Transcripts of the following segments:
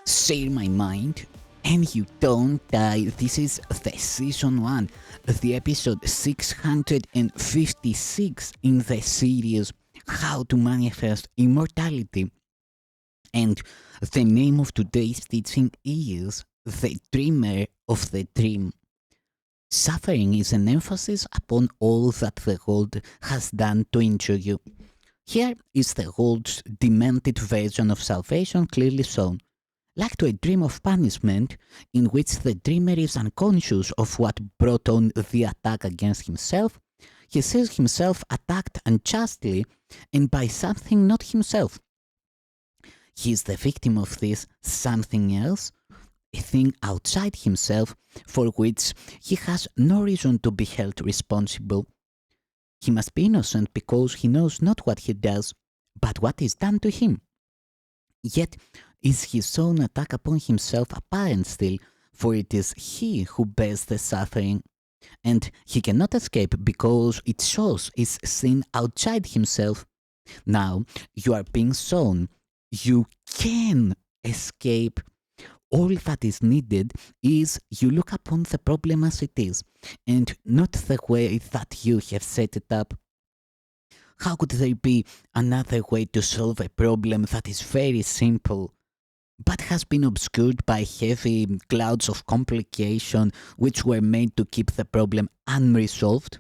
Share my mind and you don't die. This is the season 1, the episode 656 in the series How to Manifest Immortality. And the name of today's teaching is The Dreamer of the Dream. Suffering is an emphasis upon all that the world has done to injure you. Here is the world's demented version of salvation clearly shown. Like to a dream of punishment in which the dreamer is unconscious of what brought on the attack against himself, he sees himself attacked unjustly and by something not himself. He is the victim of this something else, a thing outside himself for which he has no reason to be held responsible. He must be innocent because he knows not what he does, but what is done to him. Yet is his own attack upon himself apparent still, for it is he who bears the suffering, and he cannot escape because its source is seen outside himself. Now you are being shown you can escape. All that is needed is you look upon the problem as it is, and not the way that you have set it up. How could there be another way to solve a problem that is very simple, but has been obscured by heavy clouds of complication which were made to keep the problem unresolved?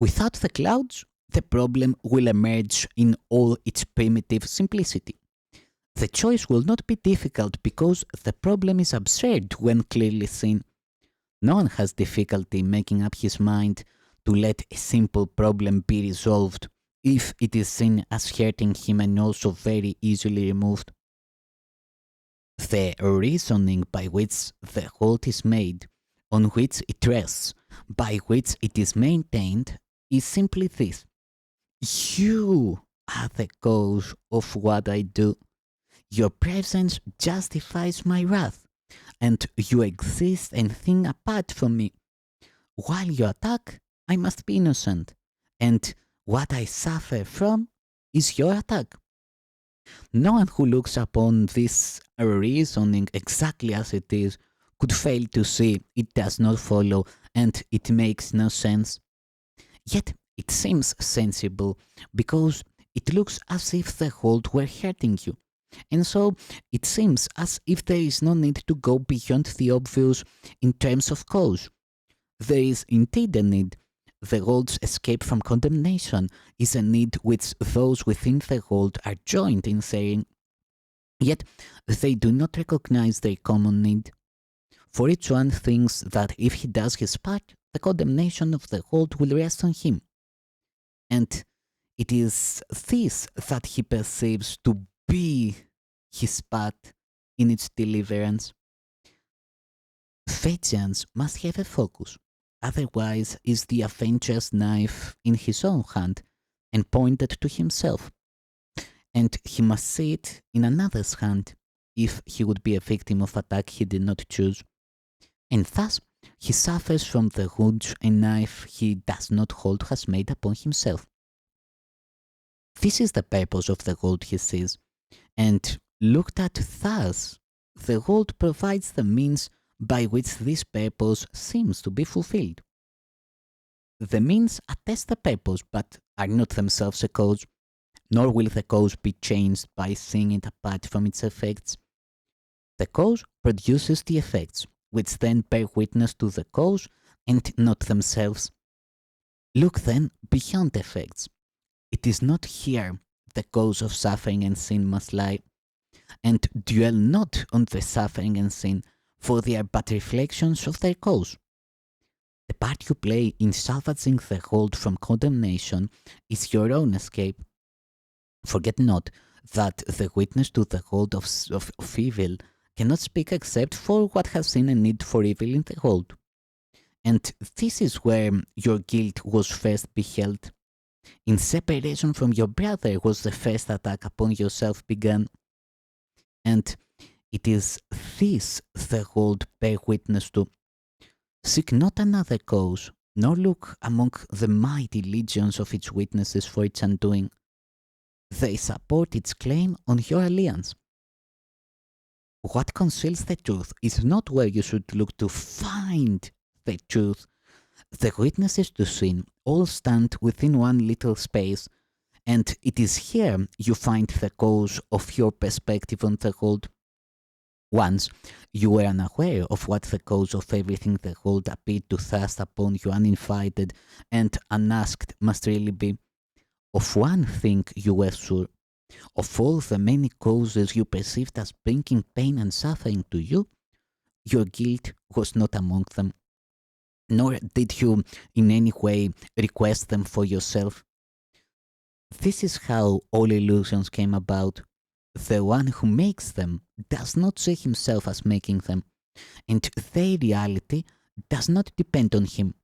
Without the clouds, the problem will emerge in all its primitive simplicity. The choice will not be difficult because the problem is absurd when clearly seen. No one has difficulty making up his mind to let a simple problem be resolved if it is seen as hurting him and also very easily removed. The reasoning by which the world is made, on which it rests, by which it is maintained, is simply this: you are the cause of what I do. Your presence justifies my wrath, and you exist and think apart from me. While you attack, I must be innocent, and what I suffer from is your attack. No one who looks upon this reasoning exactly as it is could fail to see it does not follow and it makes no sense. Yet it seems sensible because it looks as if the world were hurting you. And so it seems as if there is no need to go beyond the obvious in terms of cause. There is indeed a need. The world's escape from condemnation is a need which those within the world are joined in saying, yet they do not recognize their common need. For each one thinks that if he does his part, the condemnation of the world will rest on him. And it is this that he perceives to be his part in its deliverance. Vengeance must have a focus. Otherwise is the avenger's knife in his own hand and pointed to himself. And he must see it in another's hand if he would be a victim of attack he did not choose. And thus he suffers from the wounds a knife he does not hold has made upon himself. This is the purpose of the world he sees, and looked at thus, the world provides the means by which this purpose seems to be fulfilled. The means attest the purpose, but are not themselves a cause, nor will the cause be changed by seeing it apart from its effects. The cause produces the effects, which then bear witness to the cause and not themselves. Look then beyond effects. It is not here the cause of suffering and sin must lie, and dwell not on the suffering and sin, for they are but reflections of their cause. The part you play in salvaging the world from condemnation is your own escape. Forget not that the witness to the world of evil cannot speak except for what has seen a need for evil in the world. And this is where your guilt was first beheld. In separation from your brother was the first attack upon yourself begun. And it is this the world bear witness to. Seek not another cause, nor look among the mighty legions of its witnesses for its undoing. They support its claim on your alliance. What conceals the truth is not where you should look to find the truth. The witnesses to sin all stand within one little space, and it is here you find the cause of your perspective on the world. Once you were unaware of what the cause of everything the world appeared to thrust upon you uninvited and unasked must really be. Of one thing you were sure: of all the many causes you perceived as bringing pain and suffering to you, your guilt was not among them, nor did you in any way request them for yourself. This is how all illusions came about. The one who makes them does not see himself as making them, and their reality does not depend on him.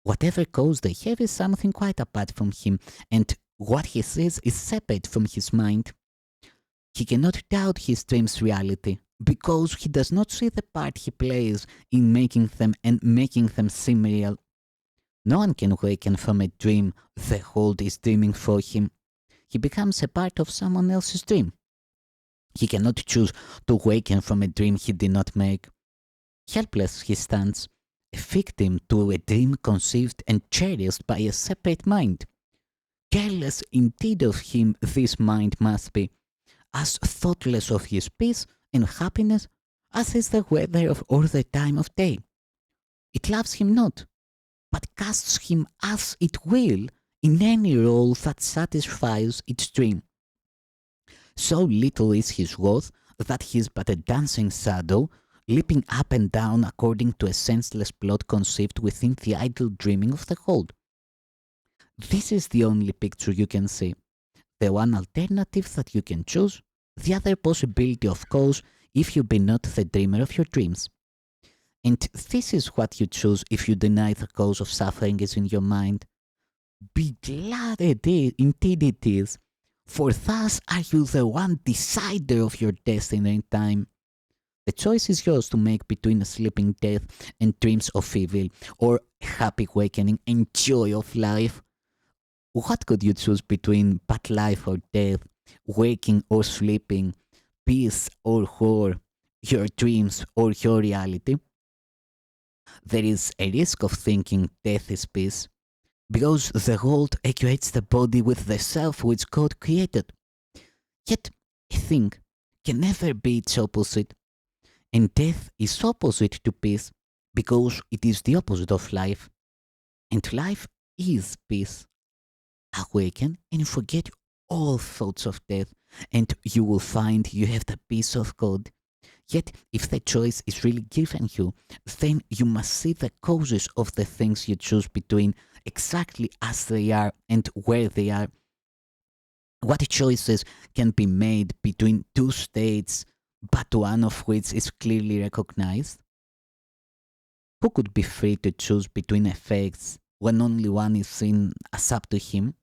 Whatever cause they have is something quite apart from him, and what he sees is separate from his mind. He cannot doubt his dream's reality because he does not see the part he plays in making them and making them seem real. No one can waken from a dream the world is dreaming for him. He becomes a part of someone else's dream. He cannot choose to waken from a dream he did not make. Helpless he stands, a victim to a dream conceived and cherished by a separate mind. Careless indeed of him this mind must be, as thoughtless of his peace and happiness as is the weather of or the time of day. It loves him not, but casts him as it will in any role that satisfies its dream. So little is his worth that he is but a dancing shadow, leaping up and down according to a senseless plot conceived within the idle dreaming of the world. This is the only picture you can see, the one alternative that you can choose, the other possibility, of course, if you be not the dreamer of your dreams. And this is what you choose if you deny the cause of suffering is in your mind. Be glad indeed it is, for thus are you the one decider of your destiny and time. The choice is yours to make between a sleeping death and dreams of evil, or a happy awakening and joy of life. What could you choose between but life or death, waking or sleeping, peace or horror, your dreams or your reality? There is a risk of thinking death is peace, because the world equates the body with the self which God created. Yet a thing can never be its opposite, and death is opposite to peace, because it is the opposite of life, and life is peace. Awaken and forget all thoughts of death, and you will find you have the peace of God. Yet, if the choice is really given you, then you must see the causes of the things you choose between exactly as they are and where they are. What choices can be made between two states, but one of which is clearly recognized? Who could be free to choose between effects when only one is seen as up to him?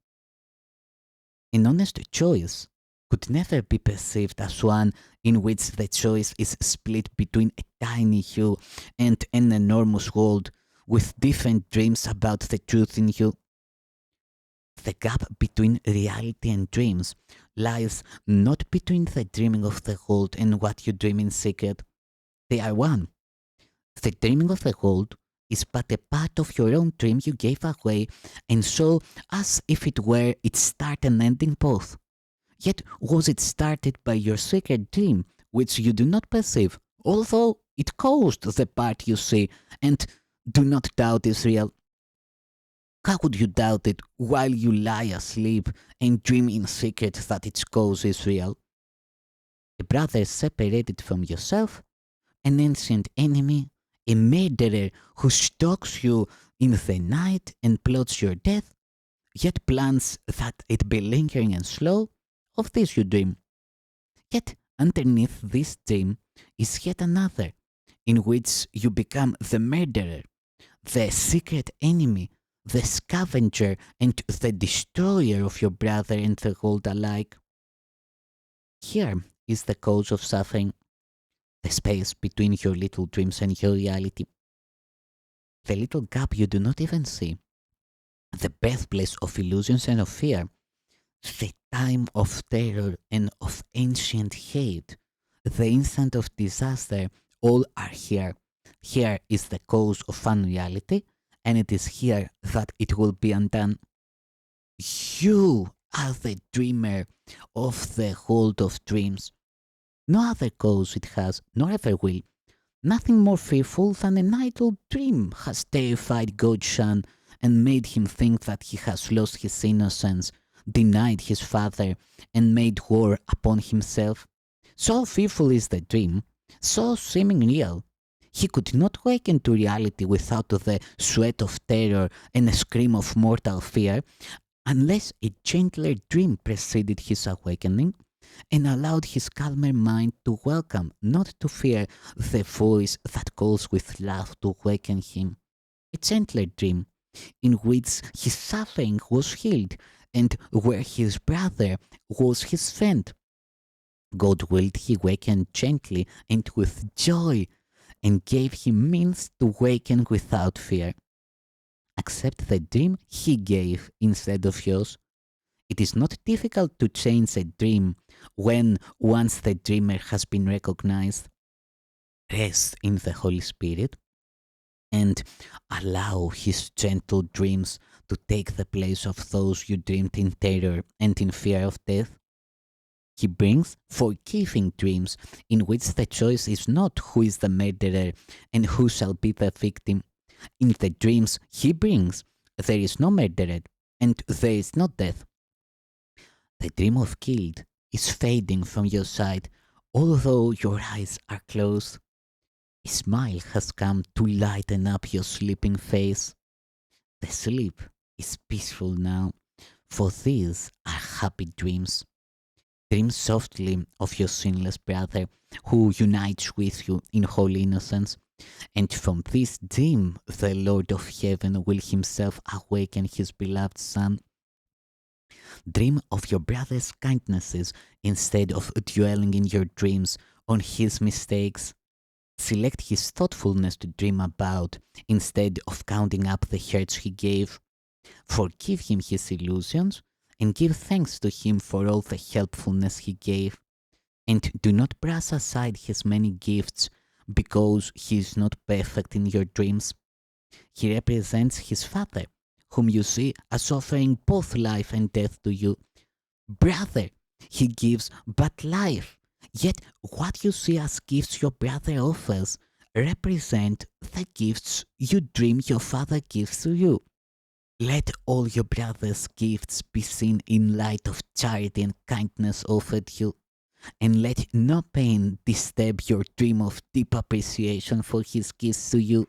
An honest choice could never be perceived as one in which the choice is split between a tiny you and an enormous world with different dreams about the truth in you. The gap between reality and dreams lies not between the dreaming of the world and what you dream in secret. They are one. The dreaming of the world is but a part of your own dream you gave away, and so as if it were its start and ending both. Yet was it started by your secret dream, which you do not perceive, although it caused the part you see and do not doubt is real. How could you doubt it while you lie asleep and dream in secret that its cause is real? A brother separated from yourself, an ancient enemy, a murderer who stalks you in the night and plots your death, yet plans that it be lingering and slow? Of this you dream. Yet underneath this dream is yet another, in which you become the murderer, the secret enemy, the scavenger and the destroyer of your brother and the world alike. Here is the cause of suffering, the space between your little dreams and your reality, the little gap you do not even see, the birthplace of illusions and of fear, the time of terror and of ancient hate, the instant of disaster, all are here. Here is the cause of unreality, and it is here that it will be undone. You are the dreamer of the hold of dreams. No other cause it has, nor ever will. Nothing more fearful than an idle dream has terrified Godshan and made him think that he has lost his innocence, denied his father, and made war upon himself. So fearful is the dream, so seeming real. He could not waken to reality without the sweat of terror and a scream of mortal fear, unless a gentler dream preceded his awakening and allowed his calmer mind to welcome, not to fear, the voice that calls with love to waken him. A gentler dream, in which his suffering was healed, and where his brother was his friend. God willed he waken gently and with joy, and gave him means to waken without fear. Accept the dream he gave instead of yours. It is not difficult to change a dream when once the dreamer has been recognized. Rest in the Holy Spirit and allow his gentle dreams to take the place of those you dreamed in terror and in fear of death. He brings forgiving dreams in which the choice is not who is the murderer and who shall be the victim. In the dreams he brings, there is no murderer and there is no death. The dream of guilt is fading from your sight, although your eyes are closed. A smile has come to lighten up your sleeping face. The sleep is peaceful now, for these are happy dreams. Dream softly of your sinless brother who unites with you in holy innocence, and from this dream the Lord of heaven will himself awaken his beloved Son. Dream of your brother's kindnesses instead of dwelling in your dreams on his mistakes. Select his thoughtfulness to dream about instead of counting up the hurts he gave. Forgive him his illusions and give thanks to him for all the helpfulness he gave. And do not brush aside his many gifts because he is not perfect in your dreams. He represents his father, whom you see as offering both life and death to you. Brother, he gives but life. Yet what you see as gifts your brother offers represent the gifts you dream your father gives to you. Let all your brother's gifts be seen in light of charity and kindness offered you, and let no pain disturb your dream of deep appreciation for his gifts to you.